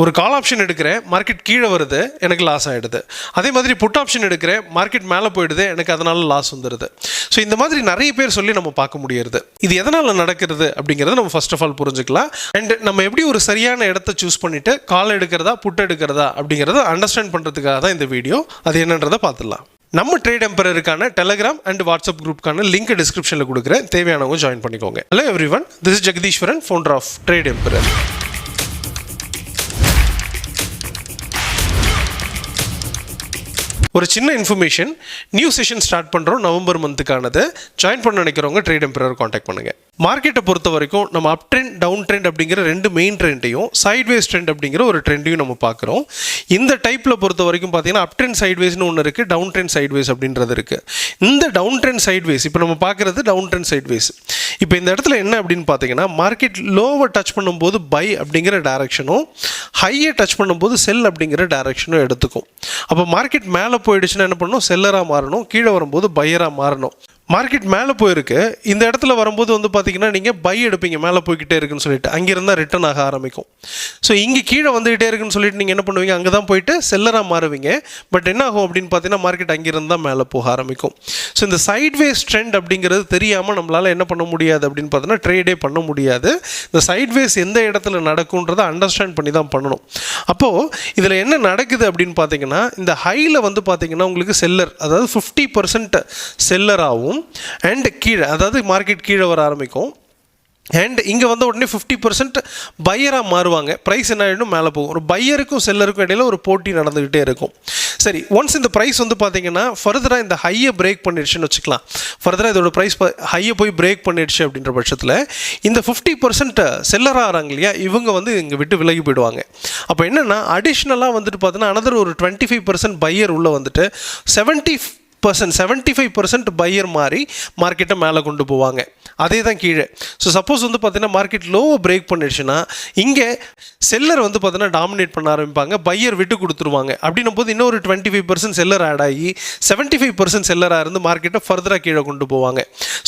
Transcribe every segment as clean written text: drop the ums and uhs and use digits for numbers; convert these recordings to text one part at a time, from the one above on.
ஒரு call option எடுக்கிறேன், market கீழே வருது, எனக்கு லாஸ் ஆகிடுது. அதே மாதிரி புட் ஆப்ஷன் எடுக்கிறேன், மார்க்கெட் மேலே போயிடுது, எனக்கு அதனால லாஸ் வந்துடுது. ஸோ இந்த மாதிரி நிறைய பேர் சொல்லி நம்ம பார்க்க முடியுது. இது எதனால் நடக்கிறது அப்படிங்கிறத நம்ம ஃபர்ஸ்ட் ஆஃப் ஆல் புரிஞ்சுக்கலாம். அண்ட் நம்ம எப்படி ஒரு சரியான இடத்த சூஸ் பண்ணிவிட்டு கால் எடுக்கிறதா புட் எடுக்கிறதா அப்படிங்கிறத அண்டர்ஸ்டாண்ட் பண்ணுறதுக்காக தான் இந்த வீடியோ. அது என்னன்றதை பார்த்துடலாம். நம்ம ட்ரேட் எம்பரருக்கான டெலகிராம் அண்ட் வாட்ஸ்அப் குரூப்புக்கான லிங்க் டிஸ்கிரிப்ஷனில் கொடுக்குறேன், தேவையானவங்க ஜாயின் பண்ணிக்கோங்க. Hello everyone, this is Jagadeeswaran, founder of trade emperor. ஒரு சின்ன இன்ஃபர்மேஷன், நியூ செஷன் ஸ்டார்ட் பண்ணுறோம் நவம்பர் மந்த்துக்கானது. ஜாயின் பண்ண நினைக்கிறவங்க ட்ரேட் எம்பரர் காண்டாக்ட் பண்ணுங்கள். மார்க்கெட்டை பொறுத்த வரைக்கும் நம்ம அப் ட்ரெண்ட் டவுன் ட்ரெண்ட் அப்படிங்கிற ரெண்டு மெயின் ட்ரெண்டையும் சைட்வேஸ் ட்ரெண்ட் அப்படிங்கிற ஒரு ட்ரெண்டையும் நம்ம பார்க்குறோம். இந்த டைப்பில் பொறுத்த வரைக்கும் பார்த்தீங்கன்னா அப் ட்ரெண்ட் சைட்வேஸ்னு ஒன்று இருக்குது, டவுன் ட்ரெண்ட் சைட்வேஸ் அப்படின்றது இருக்குது. இந்த டவுன் ட்ரெண்ட் சைட்வேஸ் இப்போ நம்ம பார்க்குறது டவுன் ட்ரெண்ட் சைட்வேஸ். இப்போ இந்த இடத்துல என்ன அப்படின்னு பார்த்தீங்கன்னா, மார்க்கெட் லோவை டச் பண்ணும்போது பை அப்படிங்கிற டைரக்ஷனும் ஹையை டச் பண்ணும்போது செல் அப்படிங்கிற டைரக்ஷனும் எடுத்துக்கும். அப்போ மார்க்கெட் மேலே போயிடுச்சுன்னா என்ன பண்ணணும், செல்லராக மாறணும், கீழே வரும்போது பையராக மாறணும். மார்க்கெட் மேலே போயிருக்கு, இந்த இடத்துல வரும்போது வந்து பார்த்தீங்கன்னா நீங்கள் பை எடுப்பீங்க, மேலே போய்கிட்டே இருக்குன்னு சொல்லிட்டு, அங்கேருந்தால் ரிட்டர்ன் ஆக ஆரம்பிக்கும். ஸோ இங்கே கீழே வந்துகிட்டே இருக்குன்னு சொல்லிட்டு நீங்கள் என்ன பண்ணுவீங்க, அங்கே தான் போயிட்டு செல்லராக மாறுவீங்க. பட் என்ன ஆகும் அப்படின்னு பார்த்தீங்கன்னா மார்க்கெட் அங்கேருந்து தான் மேலே போக ஆரம்பிக்கும். ஸோ இந்த சைட்வேஸ் ட்ரெண்ட் அப்படிங்கிறது தெரியாமல் நம்மளால் என்ன பண்ண முடியாது அப்படின்னு பார்த்தீங்கன்னா ட்ரேடே பண்ண முடியாது. இந்த சைட்வேஸ் எந்த இடத்துல நடக்குன்றதை அண்டர்ஸ்டாண்ட் பண்ணி தான் பண்ணணும். அப்போது இதில் என்ன நடக்குது அப்படின்னு பார்த்தீங்கன்னா, இந்த ஹையில் வந்து பார்த்தீங்கன்னா உங்களுக்கு செல்லர், அதாவது 50% செல்லராகவும் அண்ட் கீழே, அதாவது மார்க்கெட் கீழே வர ஆரம்பிக்கும். அண்ட் இங்கே வந்த உடனே 50% பையராக மாறுவாங்க. ப்ரைஸ் என்ன ஆகிடும், மேலே போகும். ஒரு பையருக்கும் செல்லருக்கும் இடையில் ஒரு போட்டி நடந்துக்கிட்டே இருக்கும். சரி, ஒன்ஸ் இந்த ப்ரைஸ் வந்து பார்த்தீங்கன்னா ஃபர்தராக இந்த ஹையை பிரேக் பண்ணிடுச்சுன்னு வச்சுக்கலாம். ஃபர்தராக இதோட ப்ரைஸ் ஹையை போய் பிரேக் பண்ணிடுச்சு அப்படின்ற பட்சத்தில் இந்த 50% செல்லராக ஆகிறாங்க இல்லையா, இவங்க வந்து இங்கே விட்டு விலகி போயிடுவாங்க. அப்போ என்னென்னா அடிஷ்னலாக வந்துட்டு பார்த்தீங்கன்னா அனதர் ஒரு 25% பையர் உள்ளே வந்துட்டு 75% பையர் மாறி மார்க்கெட்டை மேலே கொண்டு போவாங்க. அதே தான் கீழே. ஸோ சப்போஸ் வந்து பார்த்தீங்கன்னா மார்க்கெட் லோவை பிரேக் பண்ணிடுச்சுன்னா இங்கே செல்லர் வந்து பார்த்தீங்கன்னா டாமினேட் பண்ண ஆரம்பிப்பாங்க, பையர் விட்டு கொடுத்துருவாங்க. அப்படின்னும் போது இன்னொரு 25% செல்லர் ஆட் ஆகி 75% செல்லராக இருந்து மார்க்கெட்டை ஃபர்தராக கீழே கொண்டு போவாங்க.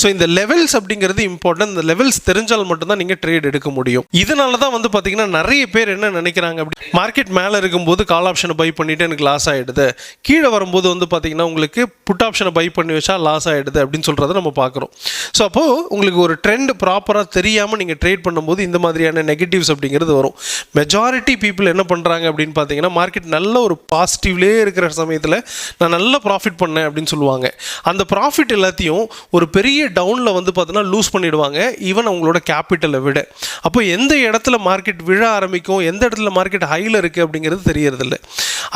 ஸோ இந்த லெவல்ஸ் அப்படிங்கிறது இம்பார்ட்டன்ட். இந்த லெவல்ஸ் தெரிஞ்சால் மட்டும்தான் நீங்கள் ட்ரேட் எடுக்க முடியும். இதனால தான் வந்து பார்த்தீங்கன்னா நிறைய பேர் என்ன நினைக்கிறாங்க, அப்படி மார்க்கெட் மேலே இருக்கும்போது கால் ஆப்ஷனை பை பண்ணிவிட்டு எனக்கு லாஸ் ஆகிடுது, கீழே வரும்போது வந்து பார்த்தீங்கன்னா உங்களுக்கு புட் ஆப்ஷனை பை பண்ணி வச்சா லாஸ் ஆகிடுது அப்படின்னு சொல்கிறத நம்ம பார்க்குறோம். ஸோ அப்போது உங்களுக்கு ஒரு ட்ரெண்ட் ப்ராப்பராக தெரியாமல் நீங்கள் ட்ரேட் பண்ணும்போது இந்த மாதிரியான நெகட்டிவ்ஸ் அப்படிங்கிறது வரும். மெஜாரிட்டி பீப்புள் என்ன பண்ணுறாங்க அப்படின்னு பார்த்தீங்கன்னா, மார்க்கெட் நல்ல ஒரு பாசிட்டிவ்லேயே இருக்கிற சமயத்தில் நான் நல்ல ப்ராஃபிட் பண்ணேன் அப்படின்னு சொல்லுவாங்க. அந்த ப்ராஃபிட் எல்லாத்தையும் ஒரு பெரிய டவுனில் வந்து பார்த்தீங்கன்னா லூஸ் பண்ணிவிடுவாங்க, ஈவன் அவங்களோட கேபிட்டலை விட. அப்போ எந்த இடத்துல மார்க்கெட் விழ ஆரம்பிக்கும், எந்த இடத்துல மார்க்கெட் ஹையில் இருக்குது அப்படிங்கிறது தெரியறதில்ல.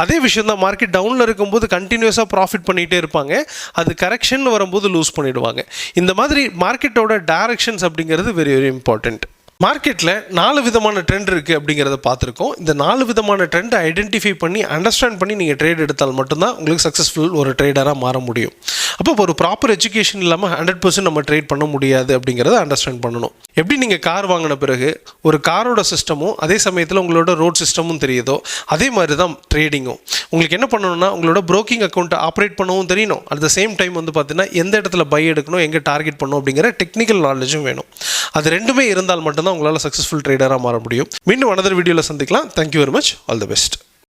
அதே விஷயம் தான், மார்க்கெட் டவுனில் இருக்கும்போது கண்டினியூஸாக ப்ராஃபிட் பண்ணிகிட்டே இருப்பாங்க, அது கரெக்ஷன் வரும்போது லூஸ் பண்ணிவிடுவாங்க. இந்த மாதிரி மார்க்கெட்டோட டைரக்ஷன்ஸ் அப்படிங்கிறது வெரி வெரி இம்பார்ட்டண்ட். மார்க்கெட்டில் 4 விதமான ட்ரெண்ட் இருக்குது அப்படிங்கிறத பார்த்துருக்கோம். இந்த 4 விதமான ட்ரெண்டை ஐடென்டிஃபை பண்ணி அண்டர்ஸ்டாண்ட் பண்ணி நீங்கள் ட்ரேட் எடுத்தால் மட்டும்தான் உங்களுக்கு சக்ஸஸ்ஃபுல் ஒரு ட்ரேடராக மாற முடியும். அப்போ ஒரு ப்ராப்பர் எஜுகேஷன் இல்லாமல் 100% நம்ம ட்ரேட் பண்ண முடியாது அப்படிங்கிறத அண்டர்ஸ்டாண்ட் பண்ணணும். எப்படி நீங்கள் கார் வாங்கின பிறகு ஒரு காரோட சிஸ்டமும் அதே சமயத்தில் உங்களோட ரோட் சிஸ்டமும் தெரியுதோ, அதே மாதிரி தான் ட்ரேடிங்கும். உங்களுக்கு என்ன பண்ணணும்னா உங்களோட ப்ரோக்கிங் அக்கௌண்ட்டை ஆப்ரேட் பண்ணவும் தெரியணும். அட் த சேம் டைம் வந்து பார்த்தீங்கன்னா எந்த இடத்துல பை எடுக்கணும், எங்கே டார்கெட் பண்ணணும் அப்படிங்கிற டெக்னிக்கல் நாலேஜும் வேணும். அது ரெண்டுமே இருந்தால் மட்டும்தான் உங்களால் சக்ஸஸ்ஃபுல் ட்ரேடராக மாற முடியும். மீண்டும் another வீடியோவில் சந்திக்கலாம். Thank you very much. All the best.